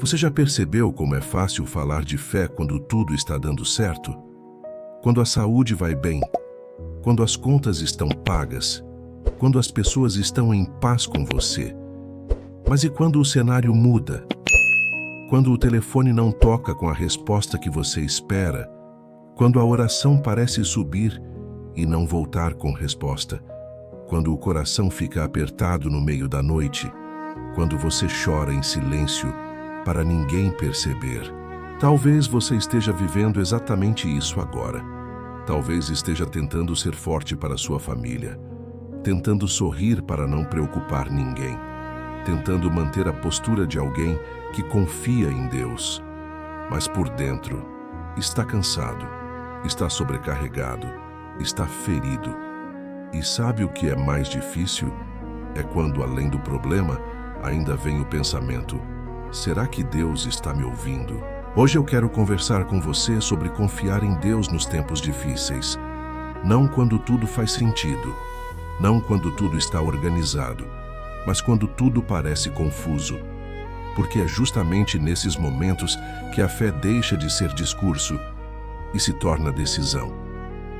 Você já percebeu como é fácil falar de fé quando tudo está dando certo? Quando a saúde vai bem, quando as contas estão pagas, quando as pessoas estão em paz com você. Mas e quando o cenário muda? Quando o telefone não toca com a resposta que você espera? Quando a oração parece subir e não voltar com resposta? Quando o coração fica apertado no meio da noite? Quando você chora em silêncio para ninguém perceber? Talvez você esteja vivendo exatamente isso agora. Talvez esteja tentando ser forte para sua família, tentando sorrir para não preocupar ninguém, tentando manter a postura de alguém que confia em Deus. Mas por dentro, está cansado, está sobrecarregado, está ferido. E sabe o que é mais difícil? É quando, além do problema, ainda vem o pensamento: será que Deus está me ouvindo? Hoje eu quero conversar com você sobre confiar em Deus nos tempos difíceis. Não quando tudo faz sentido, não quando tudo está organizado, mas quando tudo parece confuso. Porque é justamente nesses momentos que a fé deixa de ser discurso e se torna decisão.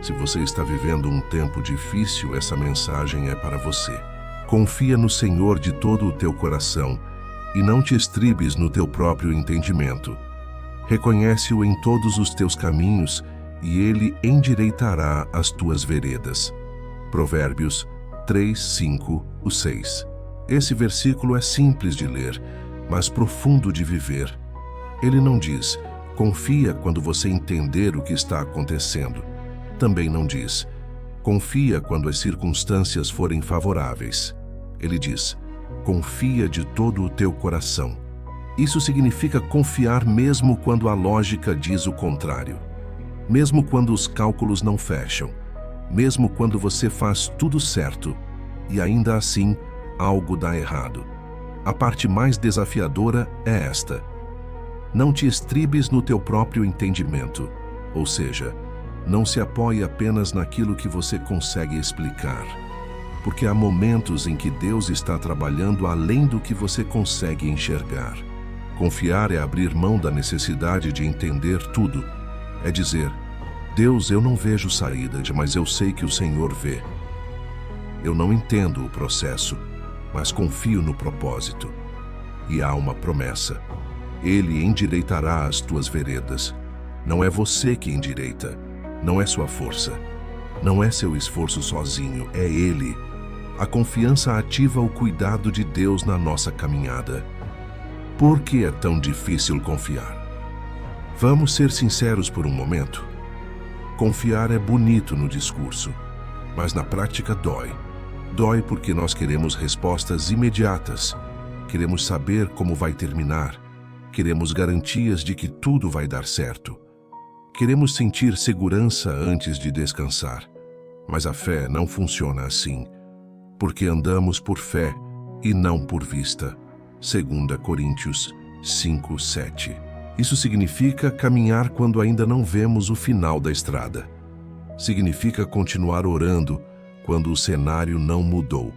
Se você está vivendo um tempo difícil, essa mensagem é para você. Confia no Senhor de todo o teu coração e não te estribes no teu próprio entendimento. Reconhece-o em todos os teus caminhos e ele endireitará as tuas veredas. Provérbios 3, 5, 6. Esse versículo é simples de ler, mas profundo de viver. Ele não diz: confia quando você entender o que está acontecendo. Também não diz: confia quando as circunstâncias forem favoráveis. Ele diz: confia de todo o teu coração. Isso significa confiar mesmo quando a lógica diz o contrário. Mesmo quando os cálculos não fecham. Mesmo quando você faz tudo certo e ainda assim algo dá errado. A parte mais desafiadora é esta: não te estribes no teu próprio entendimento, ou seja, não se apoie apenas naquilo que você consegue explicar, porque há momentos em que Deus está trabalhando além do que você consegue enxergar. Confiar é abrir mão da necessidade de entender tudo. É dizer: Deus, eu não vejo saída, mas eu sei que o Senhor vê. Eu não entendo o processo, mas confio no propósito. E há uma promessa: Ele endireitará as tuas veredas. Não é você que endireita, não é sua força, não é seu esforço sozinho, é Ele. A confiança ativa o cuidado de Deus na nossa caminhada. Por que é tão difícil confiar? Vamos ser sinceros por um momento. Confiar é bonito no discurso, mas na prática dói. Dói porque nós queremos respostas imediatas, queremos saber como vai terminar, queremos garantias de que tudo vai dar certo. Queremos sentir segurança antes de descansar. Mas a fé não funciona assim, porque andamos por fé e não por vista. 2 Coríntios 5, 7. Isso significa caminhar quando ainda não vemos o final da estrada. Significa continuar orando quando o cenário não mudou.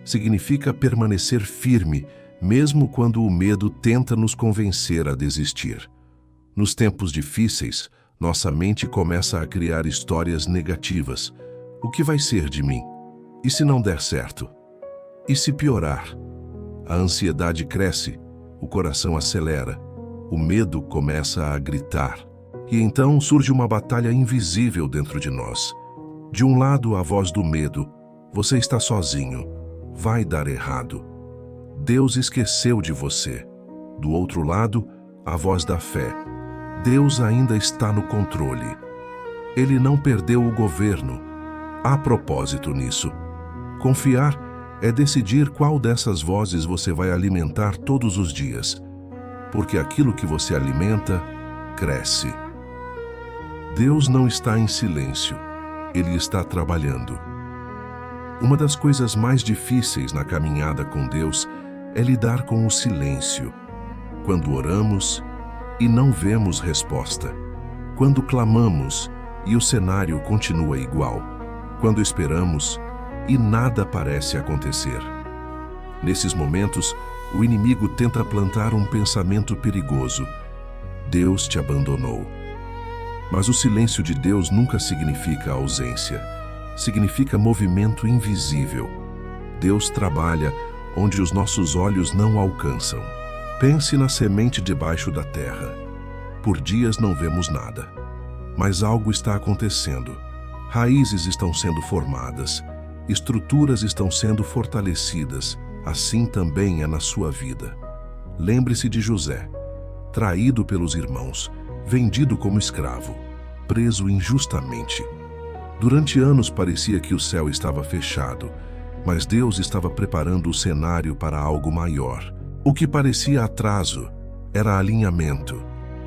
Significa permanecer firme, mesmo quando o medo tenta nos convencer a desistir. Nos tempos difíceis, nossa mente começa a criar histórias negativas. O que vai ser de mim? E se não der certo? E se piorar? A ansiedade cresce, o coração acelera, o medo começa a gritar. E então surge uma batalha invisível dentro de nós. De um lado, a voz do medo: você está sozinho, vai dar errado. Deus esqueceu de você. Do outro lado, a voz da fé: Deus ainda está no controle. Ele não perdeu o governo. Há propósito nisso. Confiar é decidir qual dessas vozes você vai alimentar todos os dias, porque aquilo que você alimenta, cresce. Deus não está em silêncio, Ele está trabalhando. Uma das coisas mais difíceis na caminhada com Deus é lidar com o silêncio. Quando oramos e não vemos resposta. Quando clamamos e o cenário continua igual. Quando esperamos e nada parece acontecer. Nesses momentos, O inimigo tenta plantar um pensamento perigoso: Deus te abandonou. Mas o silêncio de Deus nunca significa ausência. Significa movimento invisível. Deus trabalha onde os nossos olhos não alcançam. Pense na semente debaixo da terra. Por dias não vemos nada, mas algo está acontecendo. Raízes estão sendo formadas, estruturas estão sendo fortalecidas. Assim também é na sua vida. Lembre-se de José, traído pelos irmãos, vendido como escravo, preso injustamente. Durante anos parecia que o céu estava fechado, mas Deus estava preparando o cenário para algo maior. O que parecia atraso era alinhamento.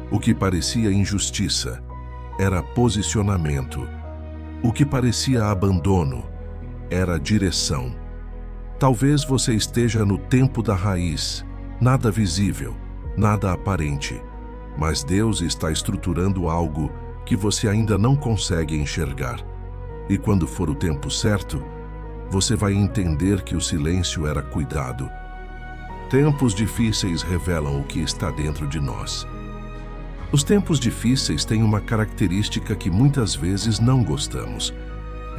O que parecia injustiça era posicionamento. O que parecia abandono era direção. Talvez você esteja no tempo da raiz, nada visível, nada aparente, mas Deus está estruturando algo que você ainda não consegue enxergar. E quando for o tempo certo, você vai entender que o silêncio era cuidado. Tempos difíceis revelam o que está dentro de nós. Os tempos difíceis têm uma característica que muitas vezes não gostamos.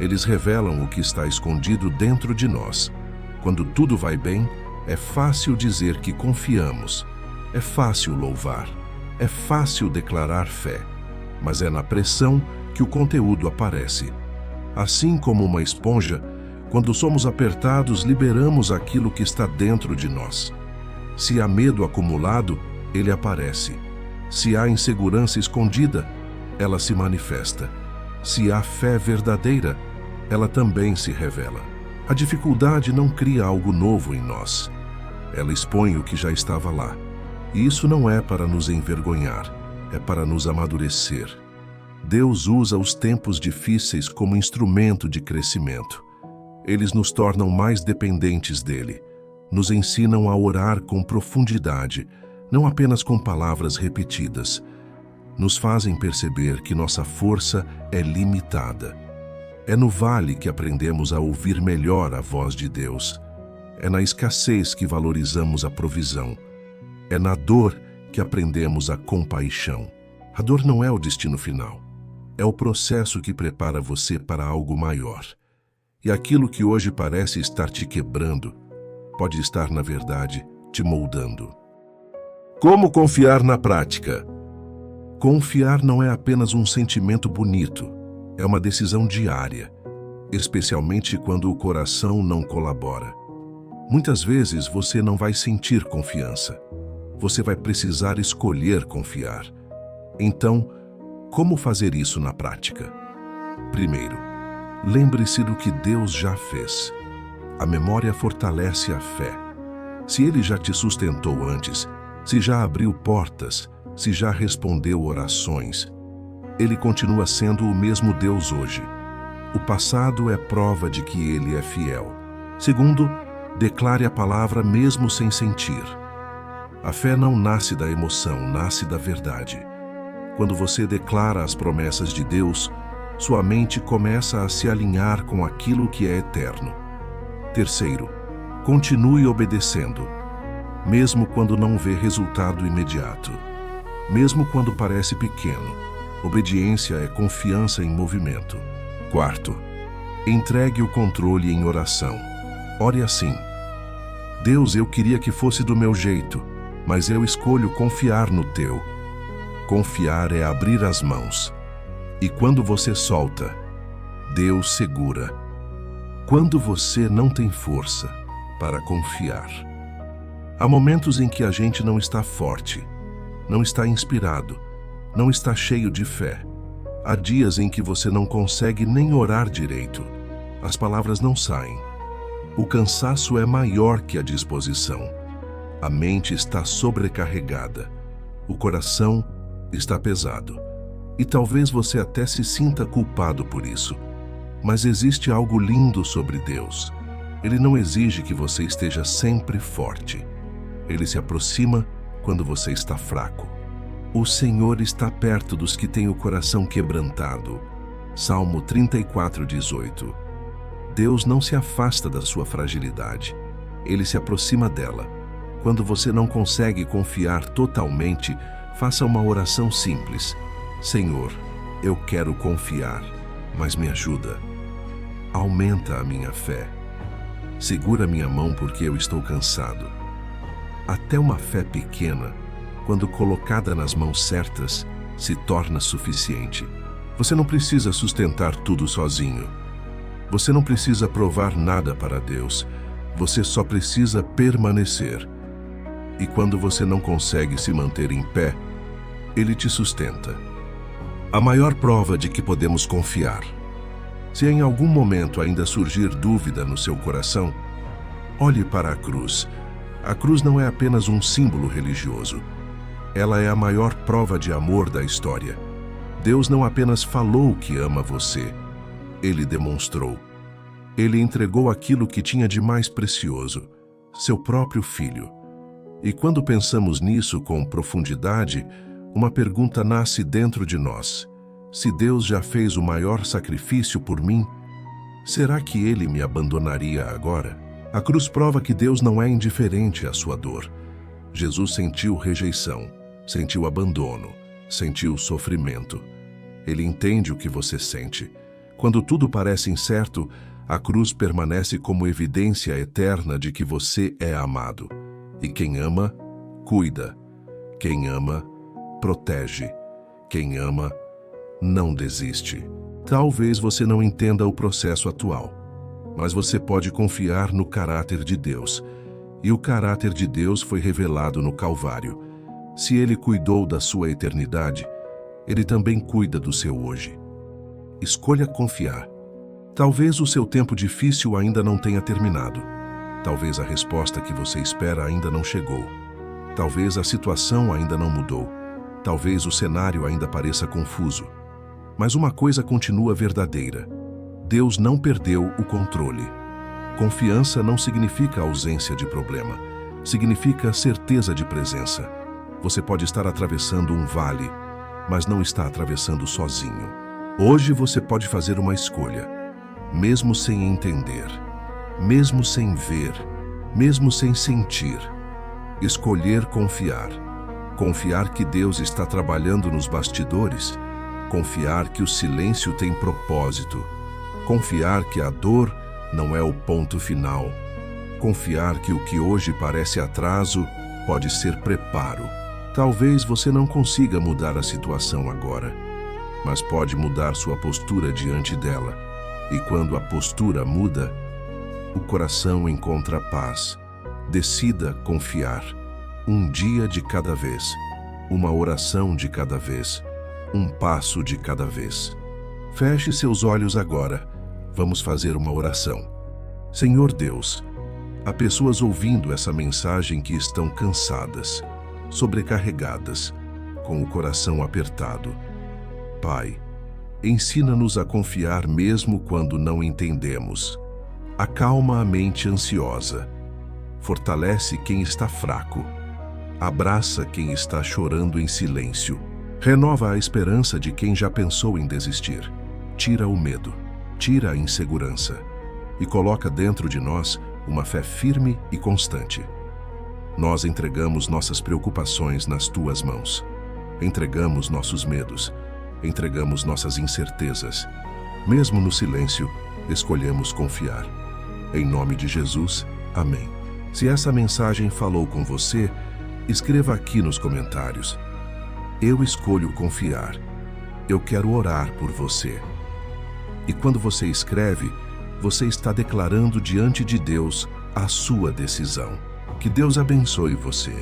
Eles revelam o que está escondido dentro de nós. Quando tudo vai bem, é fácil dizer que confiamos. É fácil louvar. É fácil declarar fé. Mas é na pressão que o conteúdo aparece. Assim como uma esponja, quando somos apertados, liberamos aquilo que está dentro de nós. Se há medo acumulado, ele aparece. Se há insegurança escondida, ela se manifesta. Se há fé verdadeira, ela também se revela. A dificuldade não cria algo novo em nós. Ela expõe o que já estava lá. E isso não é para nos envergonhar, é para nos amadurecer. Deus usa os tempos difíceis como instrumento de crescimento. Eles nos tornam mais dependentes dele. Nos ensinam a orar com profundidade, não apenas com palavras repetidas. Nos fazem perceber que nossa força é limitada. É no vale que aprendemos a ouvir melhor a voz de Deus. É na escassez que valorizamos a provisão. É na dor que aprendemos a compaixão. A dor não é o destino final. É o processo que prepara você para algo maior. E aquilo que hoje parece estar te quebrando, pode estar, na verdade, te moldando. Como confiar na prática? Confiar não é apenas um sentimento bonito, é uma decisão diária, especialmente quando o coração não colabora. Muitas vezes você não vai sentir confiança. Você vai precisar escolher confiar. Então, como fazer isso na prática? Primeiro, lembre-se do que Deus já fez. A memória fortalece a fé. Se Ele já te sustentou antes, se já abriu portas, se já respondeu orações, Ele continua sendo o mesmo Deus hoje. O passado é prova de que Ele é fiel. Segundo, declare a palavra mesmo sem sentir. A fé não nasce da emoção, nasce da verdade. Quando você declara as promessas de Deus, sua mente começa a se alinhar com aquilo que é eterno. Terceiro, continue obedecendo, mesmo quando não vê resultado imediato. Mesmo quando parece pequeno, obediência é confiança em movimento. Quarto, entregue o controle em oração. Ore assim: Deus, eu queria que fosse do meu jeito, mas eu escolho confiar no teu. Confiar é abrir as mãos. E quando você solta, Deus segura. Quando você não tem força para confiar. Há momentos em que a gente não está forte, não está inspirado, não está cheio de fé. Há dias em que você não consegue nem orar direito. As palavras não saem. O cansaço é maior que a disposição. A mente está sobrecarregada. O coração está pesado. E talvez você até se sinta culpado por isso. Mas existe algo lindo sobre Deus. Ele não exige que você esteja sempre forte. Ele se aproxima quando você está fraco. O Senhor está perto dos que têm o coração quebrantado. Salmo 34:18. Deus não se afasta da sua fragilidade. Ele se aproxima dela. Quando você não consegue confiar totalmente, faça uma oração simples. Senhor, eu quero confiar, mas me ajuda. Aumenta a minha fé. Segura minha mão porque eu estou cansado. Até uma fé pequena, quando colocada nas mãos certas, se torna suficiente. Você não precisa sustentar tudo sozinho. Você não precisa provar nada para Deus. Você só precisa permanecer. E quando você não consegue se manter em pé, Ele te sustenta. A maior prova de que podemos confiar. Se em algum momento ainda surgir dúvida no seu coração, olhe para a cruz. A cruz não é apenas um símbolo religioso. Ela é a maior prova de amor da história. Deus não apenas falou que ama você, Ele demonstrou. Ele entregou aquilo que tinha de mais precioso, seu próprio Filho. E quando pensamos nisso com profundidade, uma pergunta nasce dentro de nós. Se Deus já fez o maior sacrifício por mim, será que Ele me abandonaria agora? A cruz prova que Deus não é indiferente à sua dor. Jesus sentiu rejeição, sentiu abandono, sentiu sofrimento. Ele entende o que você sente. Quando tudo parece incerto, a cruz permanece como evidência eterna de que você é amado. E quem ama, cuida. Quem ama, protege. Quem ama, não desiste. Talvez você não entenda o processo atual, mas você pode confiar no caráter de Deus. E o caráter de Deus foi revelado no Calvário. Se Ele cuidou da sua eternidade, Ele também cuida do seu hoje. Escolha confiar. Talvez o seu tempo difícil ainda não tenha terminado. Talvez a resposta que você espera ainda não chegou. Talvez a situação ainda não mudou. Talvez o cenário ainda pareça confuso. Mas uma coisa continua verdadeira. Deus não perdeu o controle. Confiança não significa ausência de problema. Significa certeza de presença. Você pode estar atravessando um vale, mas não está atravessando sozinho. Hoje você pode fazer uma escolha, mesmo sem entender, mesmo sem ver, mesmo sem sentir. Escolher confiar. Confiar que Deus está trabalhando nos bastidores. Confiar que o silêncio tem propósito. Confiar que a dor não é o ponto final. Confiar que o que hoje parece atraso pode ser preparo. Talvez você não consiga mudar a situação agora, mas pode mudar sua postura diante dela. E quando a postura muda, o coração encontra paz. Decida confiar. Um dia de cada vez, uma oração de cada vez, um passo de cada vez. Feche seus olhos agora. Vamos fazer uma oração. Senhor Deus, há pessoas ouvindo essa mensagem que estão cansadas, sobrecarregadas, com o coração apertado. Pai, ensina-nos a confiar mesmo quando não entendemos. Acalma a mente ansiosa. Fortalece quem está fraco. Abraça quem está chorando em silêncio. Renova a esperança de quem já pensou em desistir. Tira o medo, tira a insegurança e coloca dentro de nós uma fé firme e constante. Nós entregamos nossas preocupações nas tuas mãos. Entregamos nossos medos. Entregamos nossas incertezas. Mesmo no silêncio, escolhemos confiar. Em nome de Jesus, amém. Se essa mensagem falou com você, escreva aqui nos comentários. Eu escolho confiar. Eu quero orar por você. E quando você escreve, você está declarando diante de Deus a sua decisão. Que Deus abençoe você.